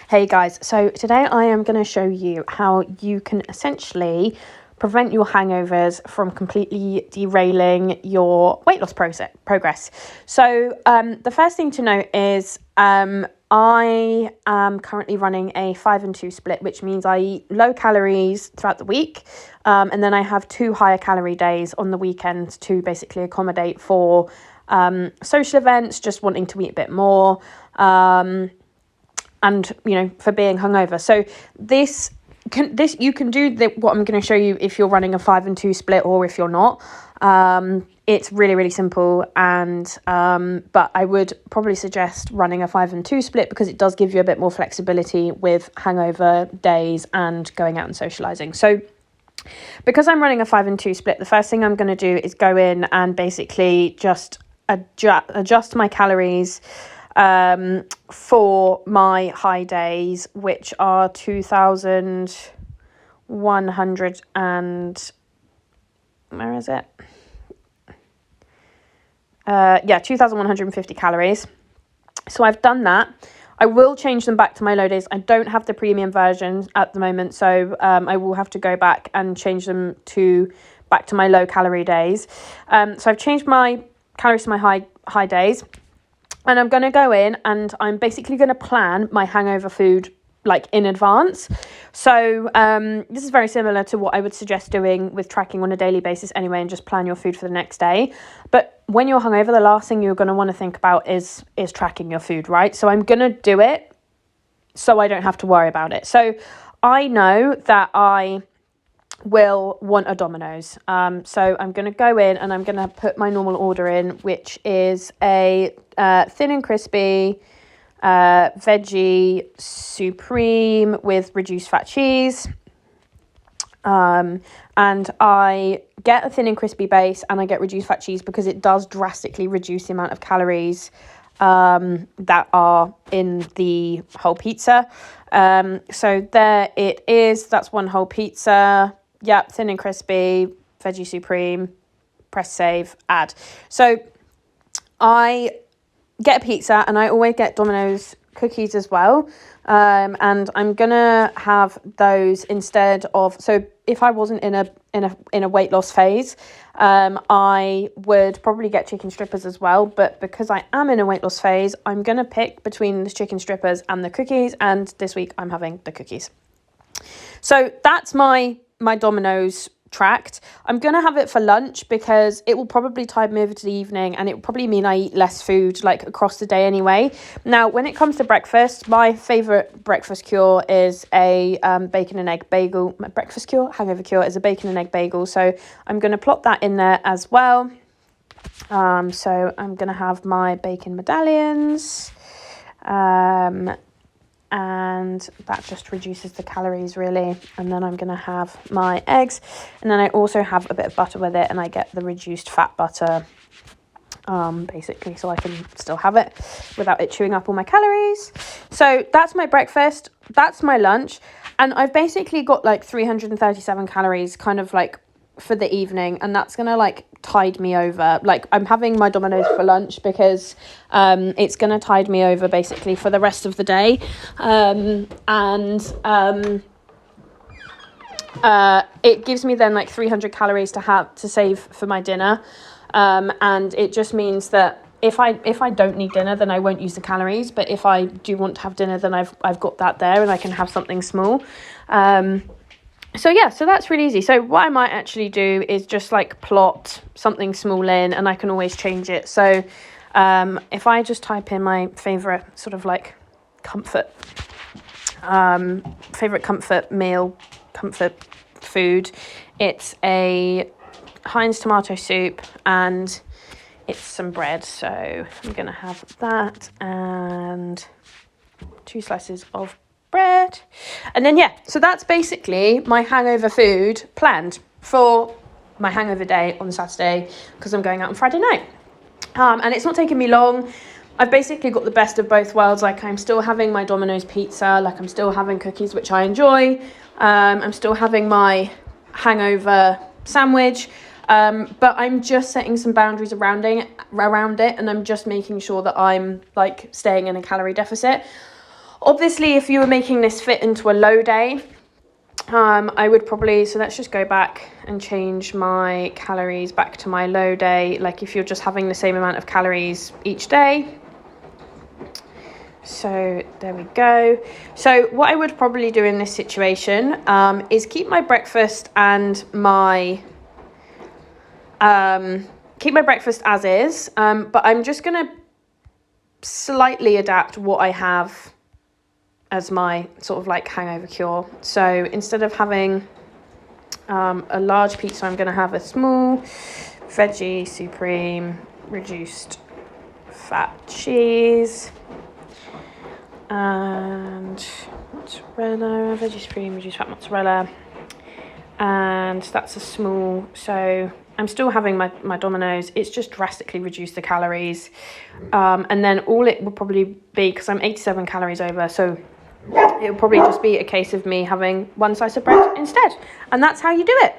Hey guys, so today I am going to show you how you can essentially prevent your hangovers from completely derailing your weight loss progress. So the first thing to note is I am currently running a 5 and 2 split, which means I eat low calories throughout the week, and then I have 2 higher calorie days on the weekends to basically accommodate for social events, just wanting to eat a bit more, and for being hungover. So you can do what I'm going to show you if you're running a 5 and 2 split or if you're not. It's really, really simple, and but I would probably suggest running a 5 and 2 split because it does give you a bit more flexibility with hangover days and going out and socializing. So because I'm running a 5 and 2 split, the first thing I'm going to do is go in and basically just adjust my calories for my high days, which are 2,100 and where is it? 2,150 calories. So I've done that. I will change them back to my low days. I don't have the premium version at the moment, so I will have to go back and change them back to my low calorie days. So I've changed my calories to my high days. And I'm going to go in and I'm basically going to plan my hangover food in advance. So this is very similar to what I would suggest doing with tracking on a daily basis anyway, and just plan your food for the next day. But when you're hungover, the last thing you're going to want to think about is tracking your food, right? So I'm going to do it so I don't have to worry about it. So I know that I will want a Domino's. So I'm going to go in and I'm going to put my normal order in, which is a thin and crispy veggie supreme with reduced fat cheese. And I get a thin and crispy base and I get reduced fat cheese because it does drastically reduce the amount of calories that are in the whole pizza. So there it is. That's one whole pizza. Yep, thin and crispy, veggie supreme, press save, add. So I get a pizza and I always get Domino's cookies as well. And I'm gonna have those instead of, so if I wasn't in a weight loss phase, I would probably get chicken strippers as well. But because I am in a weight loss phase, I'm gonna pick between the chicken strippers and the cookies. And this week I'm having the cookies. So that's my Domino's tracked. I'm going to have it for lunch because it will probably tide me over to the evening, and it will probably mean I eat less food across the day anyway. Now, when it comes to breakfast, my favourite breakfast cure is a bacon and egg bagel. My breakfast cure, hangover cure, is a bacon and egg bagel. So I'm going to plop that in there as well. So I'm going to have my bacon medallions. And that just reduces the calories really. And then I'm going to have my eggs, and then I also have a bit of butter with it, and I get the reduced fat butter basically, so I can still have it without it chewing up all my calories. So that's my breakfast, that's my lunch, and I've basically got 337 calories kind of for the evening, and that's gonna tide me over. I'm having my Domino's for lunch because it's gonna tide me over basically for the rest of the day, it gives me then 300 calories to save for my dinner, and it just means that if I don't need dinner, then I won't use the calories, but if I do want to have dinner, then I've got that there and I can have something small. So that's really easy. So what I might actually do is just plot something small in, and I can always change it. So if I just type in my favorite sort of comfort meal, comfort food, it's a Heinz tomato soup and it's some bread. So I'm going to have that and 2 slices of bread, and then so that's basically my hangover food planned for my hangover day on Saturday, because I'm going out on Friday night, and it's not taking me long. I've basically got the best of both worlds. I'm still having my Domino's pizza, I'm still having cookies, which I enjoy, I'm still having my hangover sandwich, but I'm just setting some boundaries around it, and I'm just making sure that I'm staying in a calorie deficit. Obviously, if you were making this fit into a low day, I would probably, so let's just go back and change my calories back to my low day. Like if you're just having the same amount of calories each day. So there we go. So what I would probably do in this situation is keep my breakfast and my keep my breakfast as is, but I'm just going to slightly adapt what I have as my sort of like hangover cure. So instead of having a large pizza, I'm going to have a small veggie supreme reduced fat cheese and mozzarella, veggie supreme reduced fat mozzarella, and that's a small. So I'm still having my Domino's. It's just drastically reduced the calories, and then all it will probably be, because I'm 87 calories over, so it will probably just be a case of me having one slice of bread instead, and that's how you do it.